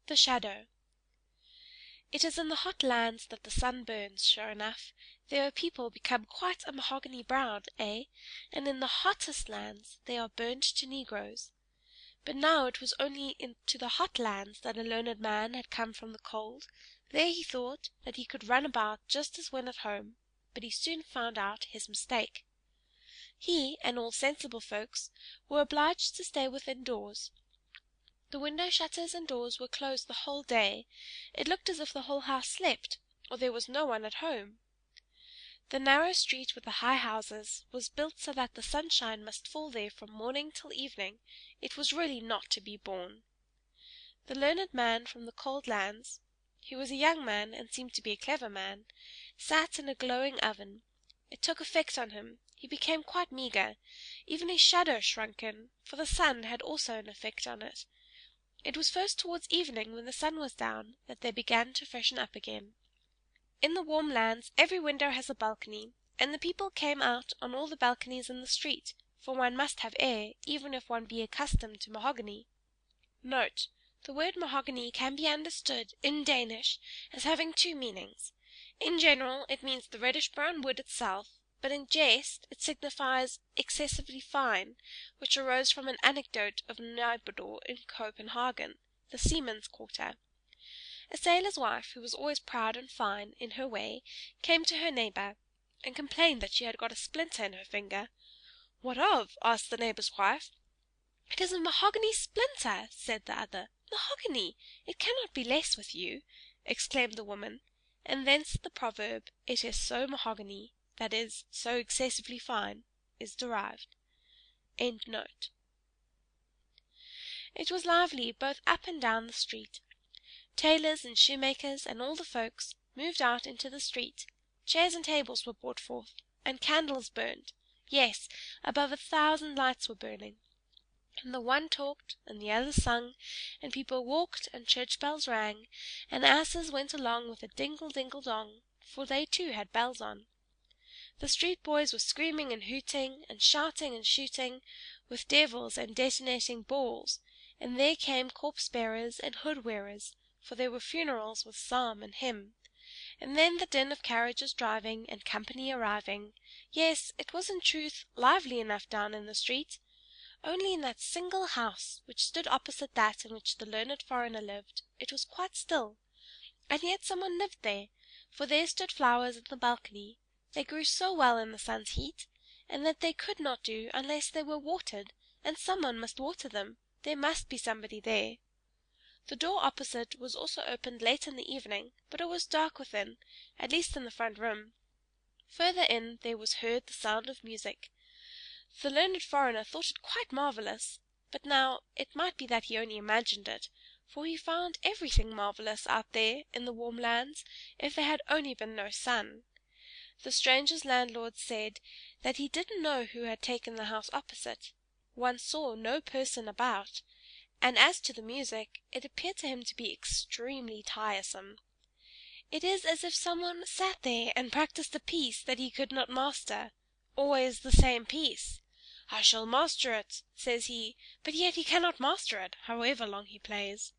The Shadow. It is in the hot lands that the sun burns, sure enough. There are people become quite a mahogany brown, eh? And in the hottest lands they are burnt to negroes. But now it was only into the hot lands that a learned man had come from the cold. There he thought that he could run about just as well at home, but he soon found out his mistake. He, and all sensible folks, were obliged to stay within doors. The window shutters and doors were closed the whole day. It looked as if the whole house slept, or there was no one at home. The narrow street with the high houses was built so that the sunshine must fall there from morning till evening. It was really not to be borne. The learned man from the cold lands, he was a young man and seemed to be a clever man, sat in a glowing oven. It took effect on him. He became quite meagre. Even his shadow shrunk in, for the sun had also an effect on it. It was first towards evening, when the sun was down, that they began to freshen up again. In the warm lands every window has a balcony, and the people came out on all the balconies in the street, for one must have air, even if one be accustomed to mahogany. Note: the word mahogany can be understood, in Danish, as having two meanings. In general it means the reddish-brown wood itself, but in jest it signifies excessively fine, which arose from an anecdote of Nybodor in Copenhagen, the seaman's quarter. A sailor's wife, who was always proud and fine in her way, came to her neighbor, and complained that she had got a splinter in her finger. "What of?" asked the neighbor's wife. "It is a mahogany splinter," said the other. "Mahogany! It cannot be less with you," exclaimed the woman, and thence the proverb, "It is so mahogany," that is, so excessively fine, is derived. End note. It was lively both up and down the street. Tailors and shoemakers and all the folks moved out into the street. Chairs and tables were brought forth, and candles burned. Yes, above 1,000 lights were burning. And the one talked, and the other sung, and people walked, and church bells rang, and asses went along with a dingle-dingle-dong, for they too had bells on. The street boys were screaming and hooting, and shouting and shooting, with devils and detonating balls, and there came corpse-bearers and hood-wearers, for there were funerals with psalm and hymn. And then the din of carriages driving, and company arriving. Yes, it was in truth lively enough down in the street. Only in that single house, which stood opposite that in which the learned foreigner lived, it was quite still. And yet someone lived there, for there stood flowers in the balcony. They grew so well in the sun's heat, and that they could not do unless they were watered, and someone must water them. There must be somebody there. The door opposite was also opened late in the evening, but it was dark within, at least in the front room. Further in there was heard the sound of music. The learned foreigner thought it quite marvelous, but now it might be that he only imagined it, for he found everything marvelous out there in the warm lands, if there had only been no sun. The stranger's landlord said that he didn't know who had taken the house opposite. One saw no person about, and as to the music, it appeared to him to be extremely tiresome. It is as if someone sat there and practiced a piece that he could not master, always the same piece. "I shall master it," says he, but yet he cannot master it, however long he plays.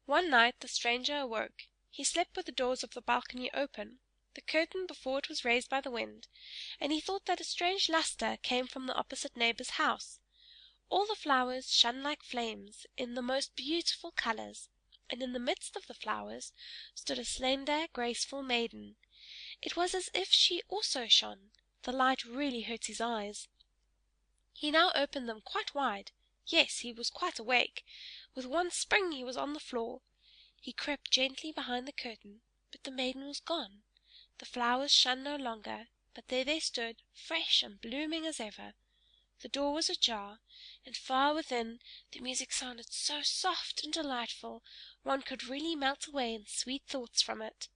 One night the stranger awoke. He slept with the doors of the balcony open, the curtain before it was raised by the wind, and he thought that a strange lustre came from the opposite neighbor's house. All the flowers shone like flames, in the most beautiful colors, and in the midst of the flowers stood a slender, graceful maiden. It was as if she also shone. The light really hurt his eyes. He now opened them quite wide. Yes, he was quite awake. With one spring he was on the floor. He crept gently behind the curtain, but the maiden was gone. The flowers shone no longer, but there they stood, fresh and blooming as ever. The door was ajar, and far within the music sounded so soft and delightful, one could really melt away in sweet thoughts from it.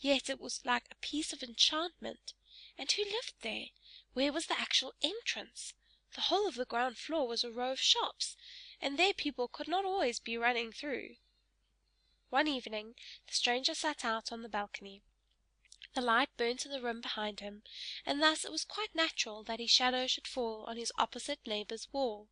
Yet it was like a piece of enchantment. And who lived there? Where was the actual entrance? The whole of the ground floor was a row of shops, and there people could not always be running through. One evening the stranger sat out on the balcony. The light burnt in the room behind him, and thus it was quite natural that his shadow should fall on his opposite neighbor's wall.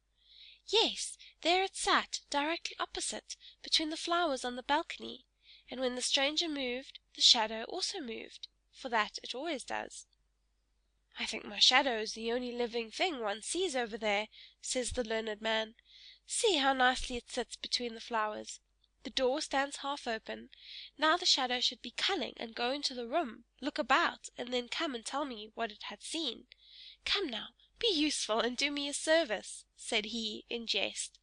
Yes, there it sat, directly opposite, between the flowers on the balcony, and when the stranger moved, the shadow also moved, for that it always does. "I think my shadow is the only living thing one sees over there," says the learned man. "See how nicely it sits between the flowers. The door stands half open. Now the shadow should be cunning and go into the room, look about, and then come and tell me what it had seen. Come now, be useful and do me a service," said he, in jest.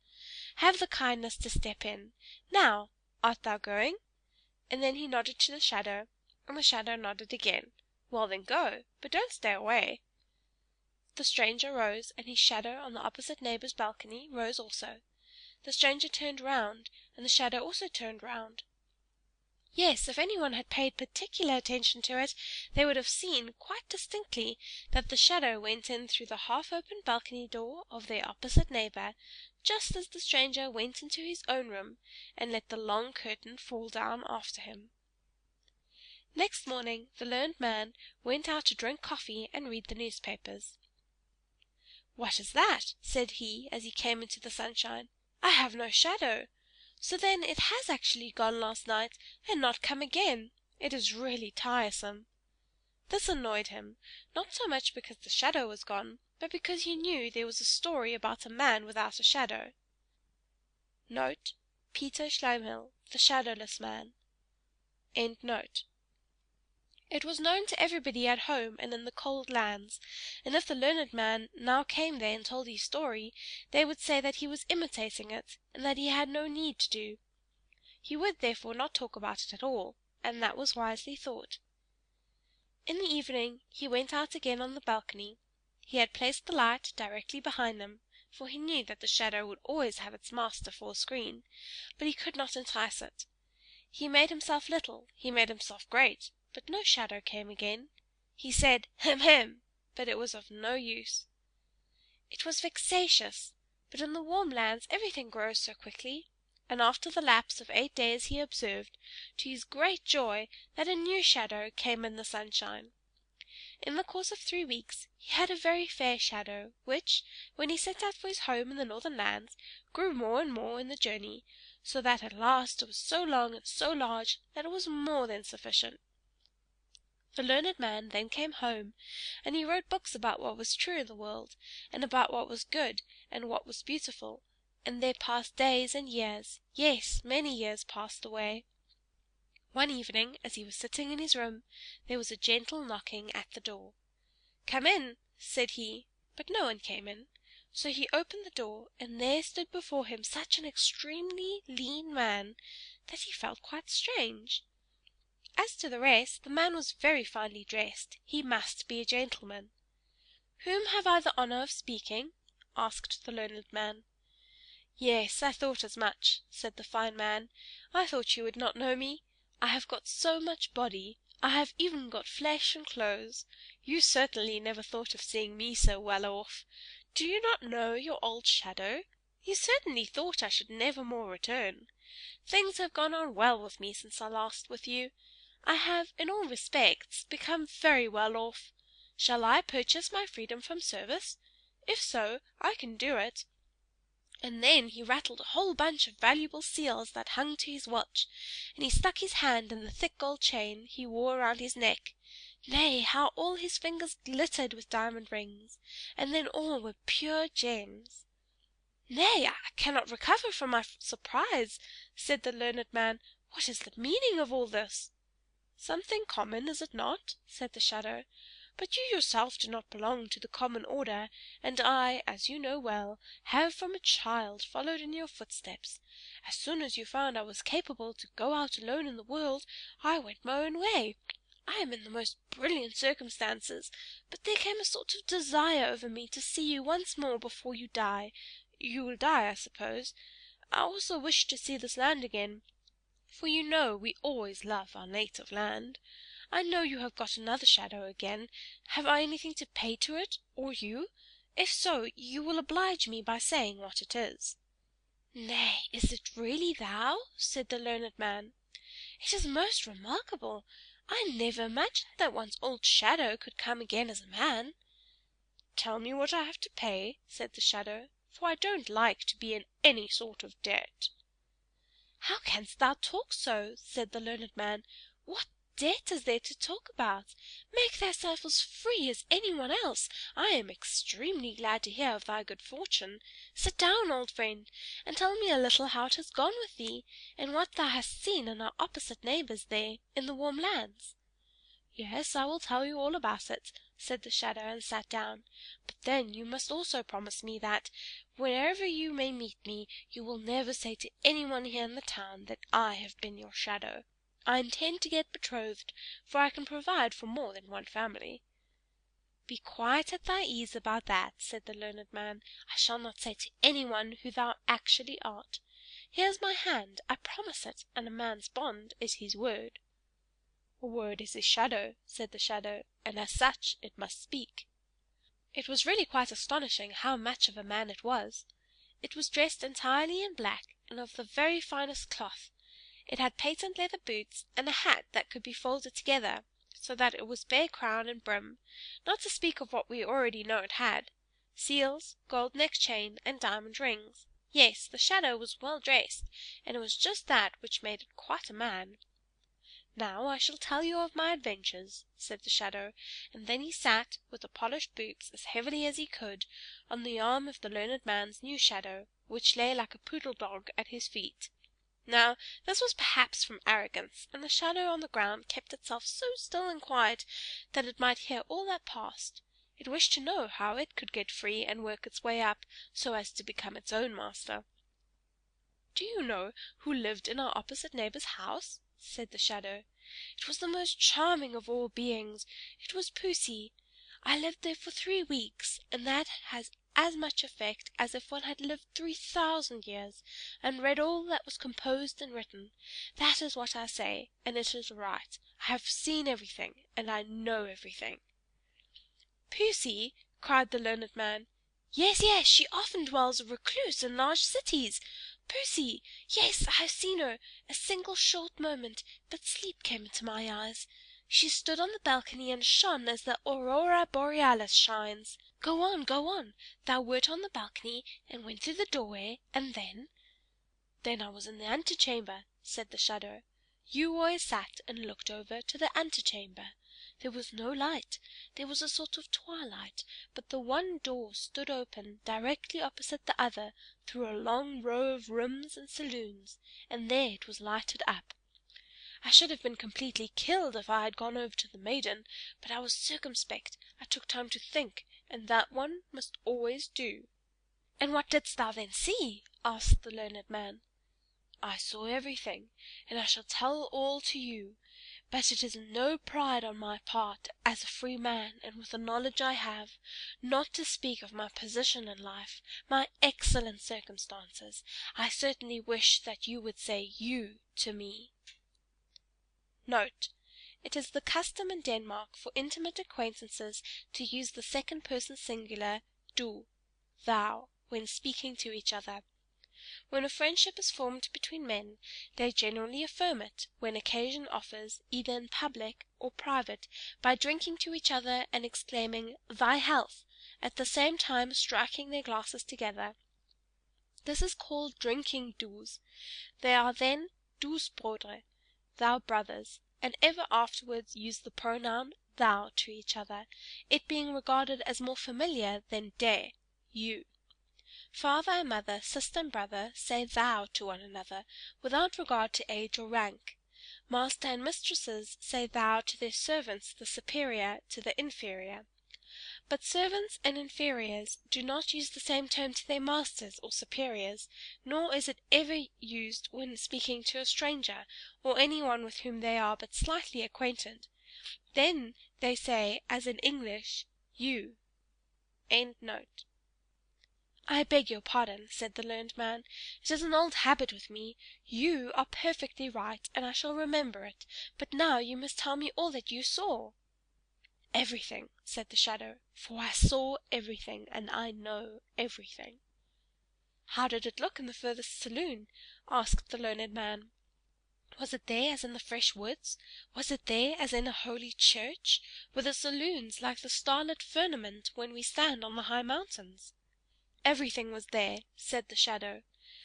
"Have the kindness to step in. Now, art thou going?" And then he nodded to the shadow, and the shadow nodded again. "Well then go, but don't stay away." The stranger rose, and his shadow on the opposite neighbor's balcony rose also. The stranger turned round, and the shadow also turned round. Yes, if anyone had paid particular attention to it, they would have seen quite distinctly that the shadow went in through the half-open balcony door of their opposite neighbor, just as the stranger went into his own room, and let the long curtain fall down after him. Next morning the learned man went out to drink coffee and read the newspapers. "What is that?" said he, as he came into the sunshine. "I have no shadow. So then it has actually gone last night, and not come again. It is really tiresome." This annoyed him, not so much because the shadow was gone, but because he knew there was a story about a man without a shadow. Note: Peter Schleimhill, The Shadowless Man. End note. It was known to everybody at home and in the cold lands, and if the learned man now came there and told his story, they would say that he was imitating it, and that he had no need to do. He would therefore not talk about it at all, and that was wisely thought. In the evening he went out again on the balcony. He had placed the light directly behind him, for he knew that the shadow would always have its master for a screen, but he could not entice it. He made himself little, he made himself great, but no shadow came again. He said, "Hem, hem," but it was of no use. It was vexatious, but in the warm lands everything grows so quickly, and after the lapse of 8 days he observed, to his great joy, that a new shadow came in the sunshine. In the course of 3 weeks he had a very fair shadow, which, when he set out for his home in the northern lands, grew more and more in the journey, so that at last it was so long and so large that it was more than sufficient. The learned man then came home, and he wrote books about what was true in the world, and about what was good and what was beautiful, and there passed days and years, yes, many years passed away. One evening, as he was sitting in his room, there was a gentle knocking at the door. "Come in," said he, but no one came in, so he opened the door, and there stood before him such an extremely lean man that he felt quite strange. As to the rest, the man was very finely dressed. He must be a gentleman. "Whom have I the honor of speaking?" asked the learned man. "Yes, I thought as much," said the fine man. "I thought you would not know me. I have got so much body. I have even got flesh and clothes. You certainly never thought of seeing me so well off. Do you not know your old shadow? You certainly thought I should never more return. Things have gone on well with me since I last with you. I have, in all respects, become very well off. Shall I purchase my freedom from service? If so, I can do it." And then he rattled a whole bunch of valuable seals that hung to his watch, and he stuck his hand in the thick gold chain he wore around his neck. Nay, how all his fingers glittered with diamond rings, and then all were pure gems. "Nay, I cannot recover from my surprise," said the learned man. "What is the meaning of all this?" "Something common, is it not?" said the shadow. "But you yourself do not belong to the common order, and I, as you know well, have from a child followed in your footsteps. As soon as you found I was capable to go out alone in the world, I went my own way. I am in the most brilliant circumstances, but there came a sort of desire over me to see you once more before you die. You will die, I suppose. I also wish to see this land again, for you know we always love our native land. I know you have got another shadow again. Have I anything to pay to it, or you? If so, you will oblige me by saying what it is." "Nay, is it really thou?" said the learned man. "It is most remarkable. I never imagined that one's old shadow could come again as a man." "Tell me what I have to pay," said the shadow, for I don't like to be in any sort of debt." "How canst thou talk so?" said the learned man. "What debt is there to talk about? Make thyself as free as any one else. I am extremely glad to hear of thy good fortune. Sit down, old friend, and tell me a little how it has gone with thee, and what thou hast seen in our opposite neighbours there in the warm lands." "Yes, I will tell you all about it," said the shadow, and sat down. "But then you must also promise me that, wherever you may meet me, you will never say to any one here in the town that I have been your shadow. I intend to get betrothed, for I can provide for more than one family." "Be quite at thy ease about that," said the learned man. "I shall not say to any one who thou actually art. Here is my hand, I promise it, and a man's bond is his word." "A word is his shadow," said the shadow, "and as such it must speak." It was really quite astonishing how much of a man it was. It was dressed entirely in black, and of the very finest cloth. It had patent leather boots, and a hat that could be folded together, so that it was bare crown and brim, not to speak of what we already know it had: seals, gold neck chain, and diamond rings. Yes, the shadow was well dressed, and it was just that which made it quite a man. "Now I shall tell you of my adventures," said the shadow, and then he sat, with the polished boots as heavily as he could, on the arm of the learned man's new shadow, which lay like a poodle dog at his feet. Now this was perhaps from arrogance, and the shadow on the ground kept itself so still and quiet that it might hear all that passed. It wished to know how it could get free and work its way up, so as to become its own master. "Do you know who lived in our opposite neighbor's house?" said the shadow. "It was the most charming of all beings. It was Pussy. I lived there for 3 weeks, and that has as much effect as if one had lived 3,000 years, and read all that was composed and written. That is what I say, and it is right. I have seen everything, and I know everything." "Pussy!" cried the learned man. "Yes, yes, she often dwells a recluse in large cities. Pussy! Yes, I have seen her a single short moment, but sleep came into my eyes. She stood on the balcony and shone as the aurora borealis shines." Go on, go on. Thou wert on the balcony, and went through the doorway, and then?" "Then I was in the antechamber," said the shadow. "You always sat and looked over to the antechamber. There was no light. There was a sort of twilight, but the one door stood open directly opposite the other through a long row of rooms and saloons, and there it was lighted up. I should have been completely killed if I had gone over to the maiden, but I was circumspect. I took time to think, and that one must always do." "And what didst thou then see?" asked the learned man. "I saw everything, and I shall tell all to you. But it is no pride on my part, as a free man and with the knowledge I have, not to speak of my position in life, my excellent circumstances. I certainly wish that you would say you to me." Note: it is the custom in Denmark for intimate acquaintances to use the second person singular du, thou, when speaking to each other. When a friendship is formed between men, they generally affirm it, when occasion offers, either in public or private, by drinking to each other and exclaiming "Thy health," at the same time striking their glasses together. This is called drinking dues. They are then dus brødre, thou brothers, and ever afterwards use the pronoun thou to each other, it being regarded as more familiar than de, you. Father and mother, sister and brother, say thou to one another, without regard to age or rank. Master and mistresses say thou to their servants, the superior to the inferior. But servants and inferiors do not use the same term to their masters or superiors, nor is it ever used when speaking to a stranger, or any one with whom they are but slightly acquainted. Then they say, as in English, you. End note. "I beg your pardon," said the learned man. "It is an old habit with me. You are perfectly right, and I shall remember it. But now you must tell me all that you saw." "Everything," said the shadow, "for I saw everything, and I know everything." "How did it look in the furthest saloon?" asked the learned man. "Was it there as in the fresh woods? Was it there as in a holy church? Were the saloons like the starlit firmament when we stand on the high mountains?" Everything was there, said the shadow.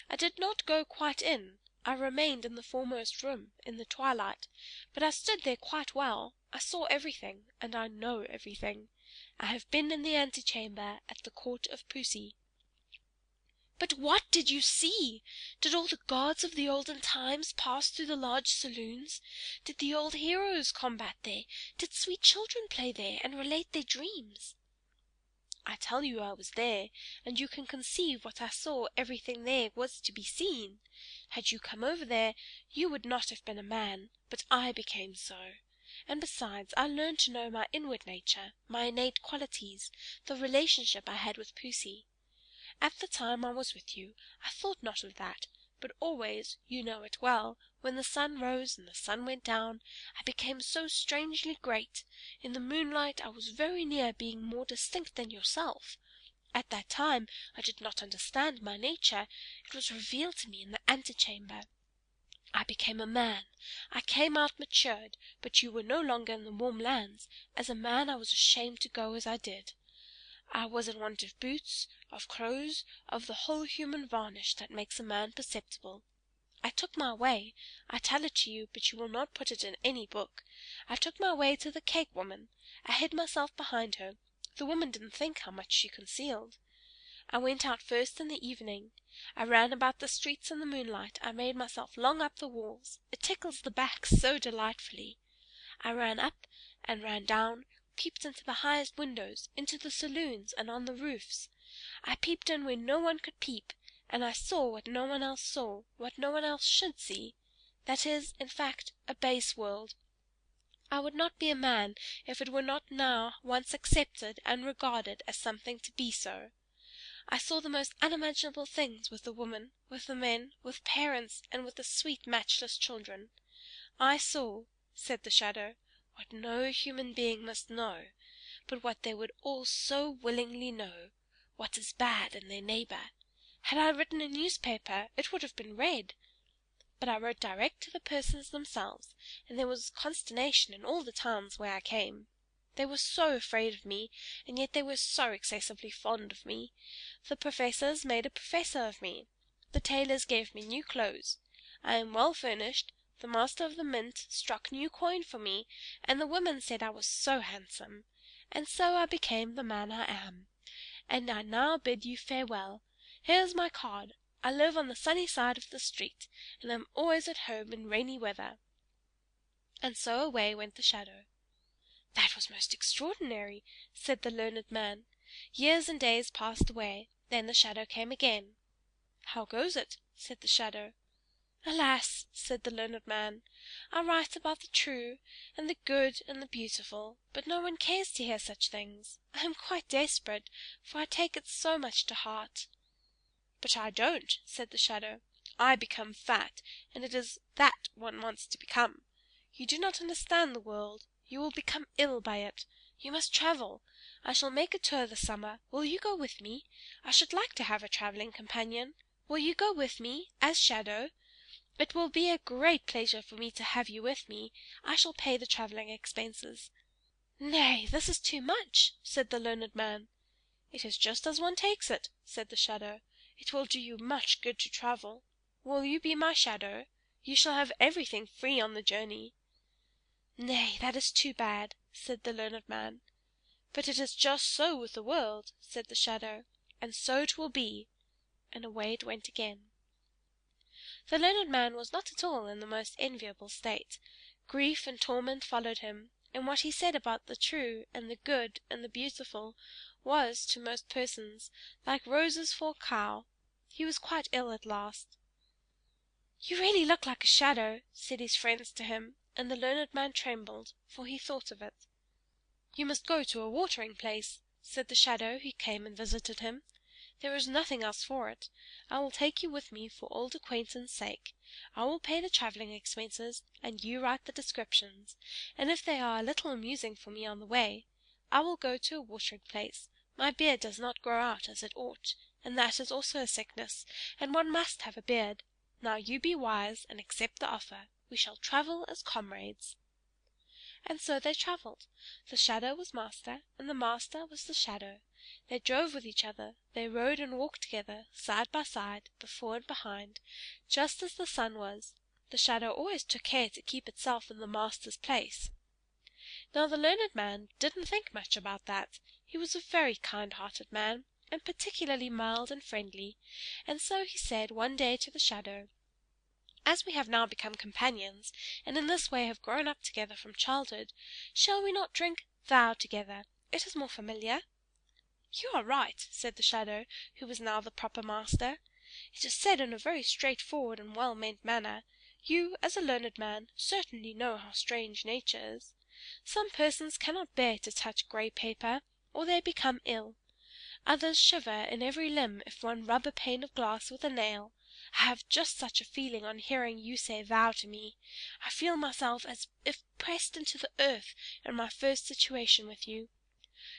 I did not go quite in. I remained in the foremost room, in the twilight, but I stood there quite well. I saw everything, and I know everything. I have been in the antechamber at the court of Pussy. But what did you see? Did all the gods of the olden times pass through the large saloons? Did the old heroes combat there? Did sweet children play there, and relate their dreams? I tell you I was there, and you can conceive what I saw. Everything there was to be seen. Had you come over there, you would not have been a man, but I became so. And besides, I learned to know my inward nature, my innate qualities, the relationship I had with Pussy. At the time I was with you, I thought not of that, but always, you know it well, when the sun rose and the sun went down, I became so strangely great. In the moonlight I was very near being more distinct than yourself. At that time I did not understand my nature. It was revealed to me in the antechamber. I became a man. I came out matured, but you were no longer in the warm lands. As a man I was ashamed to go as I did. I was in want of boots, of clothes, of the whole human varnish that makes a man perceptible. I took my way. I tell it to you, but you will not put it in any book. I took my way to the cake woman. I hid myself behind her. The woman didn't think how much she concealed. I went out first in the evening. I ran about the streets in the moonlight. I made myself long up the walls. It tickles the back so delightfully. I ran up and ran down, peeped into the highest windows, into the saloons and on the roofs. I peeped in where no one could peep, and I saw what no one else saw, what no one else should see. That is, in fact, a base world. I would not be a man if it were not now once accepted and regarded as something to be so. I saw the most unimaginable things with the women, with the men, with parents, and with the sweet matchless children. I saw, said the shadow, what no human being must know, but what they would all so willingly know, what is bad in their neighbor. Had I written a newspaper, it would have been read. But I wrote direct to the persons themselves, and there was consternation in all the towns where I came. They were so afraid of me, and yet they were so excessively fond of me. The professors made a professor of me. The tailors gave me new clothes. I am well furnished. The master of the mint struck new coin for me, and the women said I was so handsome. And so I became the man I am. And I now bid you farewell. Here is my card. I live on the sunny side of the street, and am always at home in rainy weather. And so away went the shadow. That was most extraordinary, said the learned man. Years and days passed away. Then the shadow came again. How goes it? said the shadow. Alas, said the learned man, I write about the true, and the good, and the beautiful, but no one cares to hear such things. I am quite desperate, for I take it so much to heart. But I don't, said the shadow. I become fat, and it is that one wants to become. You do not understand the world. You will become ill by it. You must travel. I shall make a tour this summer. Will you go with me? I should like to have a travelling companion. Will you go with me, as shadow? It will be a great pleasure for me to have you with me. I shall pay the travelling expenses. Nay, this is too much, said the learned man. It is just as one takes it, said the shadow. It will do you much good to travel. Will you be my shadow? You shall have everything free on the journey. Nay, that is too bad, said the learned man. But it is just so with the world, said the shadow, and so it will be. And away it went again. The learned man was not at all in the most enviable state. Grief and torment followed him, and what he said about the true, and the good, and the beautiful, was, to most persons, like roses for a cow. He was quite ill at last. You really look like a shadow, said his friends to him, and the learned man trembled, for he thought of it. You must go to a watering place, said the shadow who came and visited him. There is nothing else for it. I will take you with me for old acquaintance' sake. I will pay the travelling expenses, and you write the descriptions, and if they are a little amusing for me on the way, I will go to a watering place. My beard does not grow out as it ought, and that is also a sickness, and one must have a beard. Now you be wise, and accept the offer. We shall travel as comrades. And so they travelled. The shadow was master, and the master was the shadow. They drove with each other, they rode and walked together, side by side, before and behind, just as the sun was. The shadow always took care to keep itself in the master's place. Now the learned man didn't think much about that. He was a very kind-hearted man, and particularly mild and friendly, and so he said one day to the shadow, "As we have now become companions, and in this way have grown up together from childhood, shall we not drink 'thou' together? It is more familiar." "You are right," said the shadow, who was now the proper master. "It is said in a very straightforward and well-meant manner. You, as a learned man, certainly know how strange nature is. Some persons cannot bear to touch grey paper, or they become ill. Others shiver in every limb if one rub a pane of glass with a nail. I have just such a feeling on hearing you say 'thou' to me. I feel myself as if pressed into the earth in my first situation with you.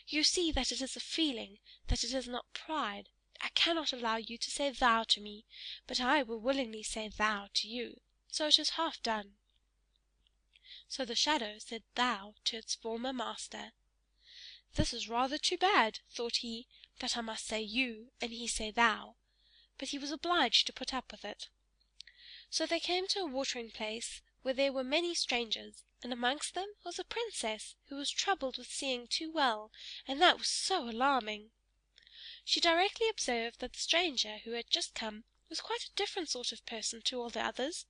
You see that it is a feeling, that it is not pride. I cannot allow you to say 'thou' to me, but I will willingly say 'thou' to you. So it is half done." So the shadow said 'thou' to its former master. "This is rather too bad," thought he, "that I must say 'you' and he say 'thou'." But he was obliged to put up with it. So they came to a watering place where there were many strangers, and amongst them was a princess who was troubled with seeing too well, and that was so alarming. She directly observed that the stranger who had just come was quite a different sort of person to all the others.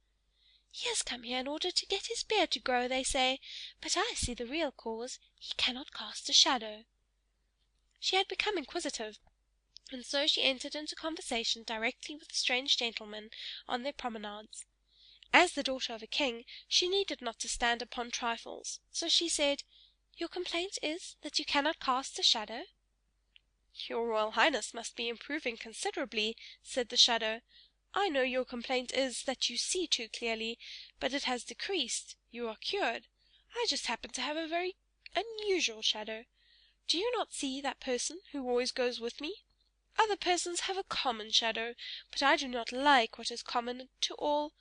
"He has come here in order to get his beard to grow, they say, but I see the real cause. He cannot cast a shadow." She had become inquisitive, and so she entered into conversation directly with the strange gentleman on their promenades. As the daughter of a king, she needed not to stand upon trifles, so she said, "Your complaint is that you cannot cast a shadow?" "Your Royal Highness must be improving considerably," said the shadow. "I know your complaint is that you see too clearly, but it has decreased. You are cured. I just happen to have a very unusual shadow. Do you not see that person who always goes with me? Other persons have a common shadow, but I do not like what is common to all.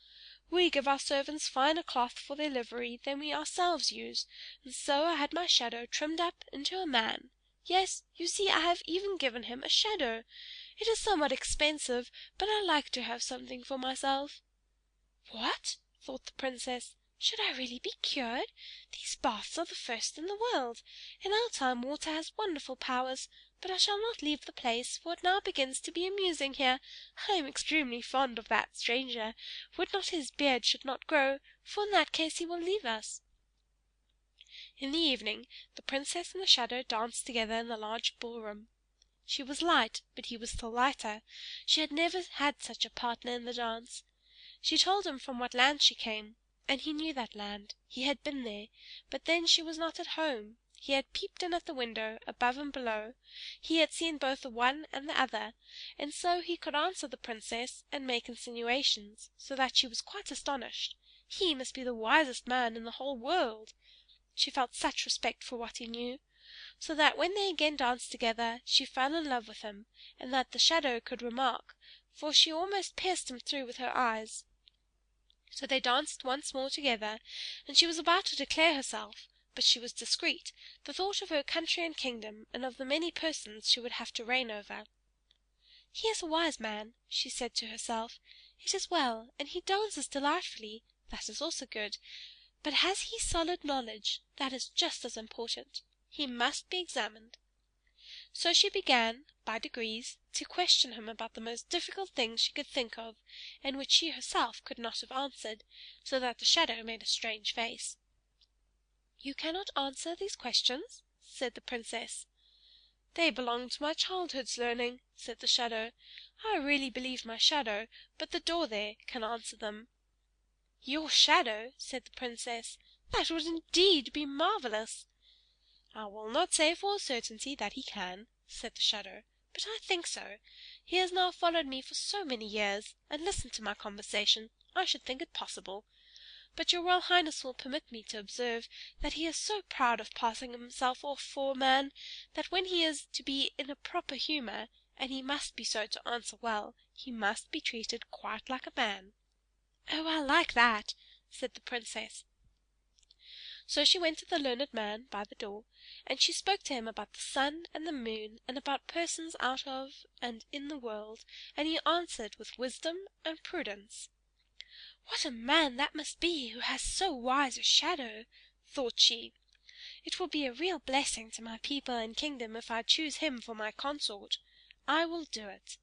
We give our servants finer cloth for their livery than we ourselves use, and so I had my shadow trimmed up into a man. Yes, you see I have even given him a shadow. It is somewhat expensive, but I like to have something for myself." "What?" thought the princess. "Should I really be cured? These baths are the first in the world. In our time water has wonderful powers, but I shall not leave the place, for it now begins to be amusing here. I am extremely fond of that stranger. Would not his beard should not grow, for in that case he will leave us." In the evening the princess and the shadow danced together in the large ballroom. She was light, but he was still lighter. She had never had such a partner in the dance. She told him from what land she came, and he knew that land. He had been there, but then she was not at home. He had peeped in at the window, above and below. He had seen both the one and the other, and so he could answer the princess and make insinuations, so that she was quite astonished. He must be the wisest man in the whole world. She felt such respect for what he knew, so that when they again danced together she fell in love with him, and that the shadow could remark, for she almost pierced him through with her eyes. So they danced once more together, and she was about to declare herself, but she was discreet, the thought of her country and kingdom, and of the many persons she would have to reign over. "He is a wise man," she said to herself. "It is well, and he dances delightfully. That is also good. But has he solid knowledge? That is just as important. He must be examined." So she began, by degrees, to question him about the most difficult things she could think of, and which she herself could not have answered, so that the shadow made a strange face. "You cannot answer these questions?" said the princess. "They belong to my childhood's learning," said the shadow. "I really believe my shadow, but the door there, can answer them." "Your shadow!" said the princess. "That would indeed be marvellous!" "I will not say for a certainty that he can," said the shadow, "but I think so. He has now followed me for so many years, and listened to my conversation, I should think it possible. But your Royal Highness will permit me to observe that he is so proud of passing himself off for a man, that when he is to be in a proper humour, and he must be so to answer well, he must be treated quite like a man." "Oh, I like that!" said the princess. So she went to the learned man by the door, and she spoke to him about the sun and the moon, and about persons out of and in the world, and he answered with wisdom and prudence. "What a man that must be who has so wise a shadow!" thought she. "It will be a real blessing to my people and kingdom if I choose him for my consort. I will do it."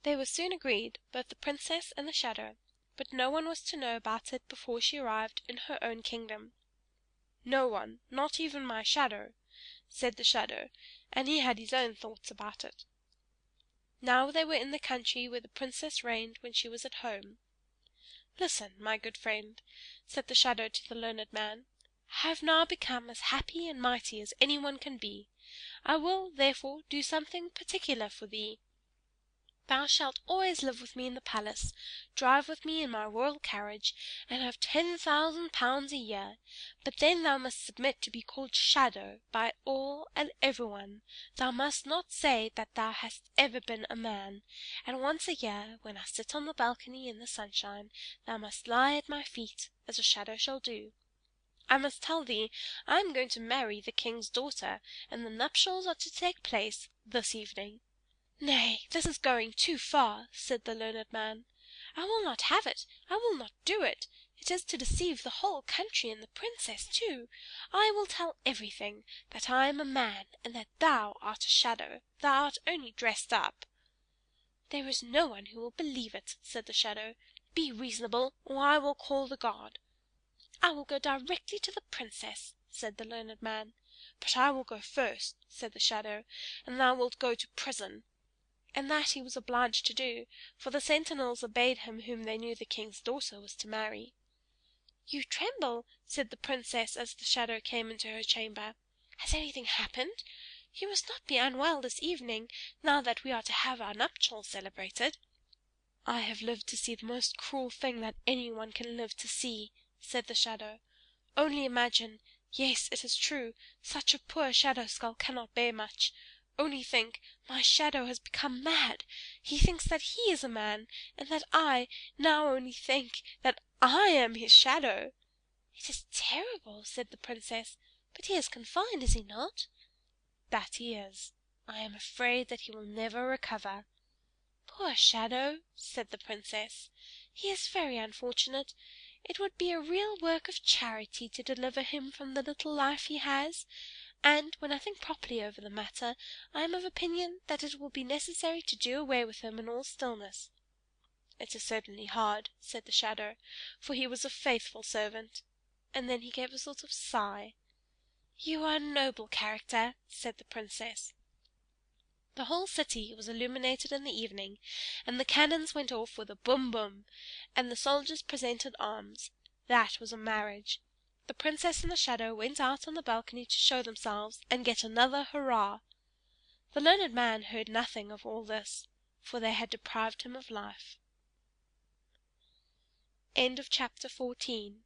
They were soon agreed, both the princess and the shadow, but no one was to know about it before she arrived in her own kingdom. "No one, not even my shadow," said the shadow, and he had his own thoughts about it. Now they were in the country where the princess reigned when she was at home. "Listen, my good friend," said the shadow to the learned man. "I have now become as happy and mighty as any one can be. I will, therefore, do something particular for thee. Thou shalt always live with me in the palace, drive with me in my royal carriage, and have 10,000 pounds a year. But then thou must submit to be called Shadow by all and every one. Thou must not say that thou hast ever been a man. And once a year, when I sit on the balcony in the sunshine, thou must lie at my feet, as a shadow shall do. I must tell thee I am going to marry the king's daughter, and the nuptials are to take place this evening." "Nay, this is going too far," said the learned man. "I will not have it. I will not do it. It is to deceive the whole country and the princess too. I will tell everything, that I am a man, and that thou art a shadow. Thou art only dressed up." "There is no one who will believe it," said the shadow. "Be reasonable, or I will call the guard." "I will go directly to the princess," said the learned man. "But I will go first," said the shadow, "and thou wilt go to prison." And that he was obliged to do, for the sentinels obeyed him whom they knew the king's daughter was to marry. "You tremble," said the princess as the shadow came into her chamber. "Has anything happened? You must not be unwell this evening, now that we are to have our nuptials celebrated." "I have lived to see the most cruel thing that any one can live to see," said the shadow. "Only imagine, yes, it is true, such a poor shadow skull cannot bear much. Only think, my shadow has become mad. He thinks that he is a man, and that I now only think that I am his shadow." "It is terrible," said the princess. "But he is confined, is he not?" "That he is. I am afraid that he will never recover." "Poor shadow," said the princess. "He is very unfortunate. It would be a real work of charity to deliver him from the little life he has. And when I think properly over the matter, I am of opinion that it will be necessary to do away with him in all stillness." "It is certainly hard," said the shadow, "for he was a faithful servant." And then he gave a sort of sigh. "You are a noble character," said the princess. The whole city was illuminated in the evening, and the cannons went off with a boom boom, and the soldiers presented arms. That was a marriage. The princess and the shadow went out on the balcony to show themselves and get another hurrah. The learned man heard nothing of all this, for they had deprived him of life. End of chapter 14.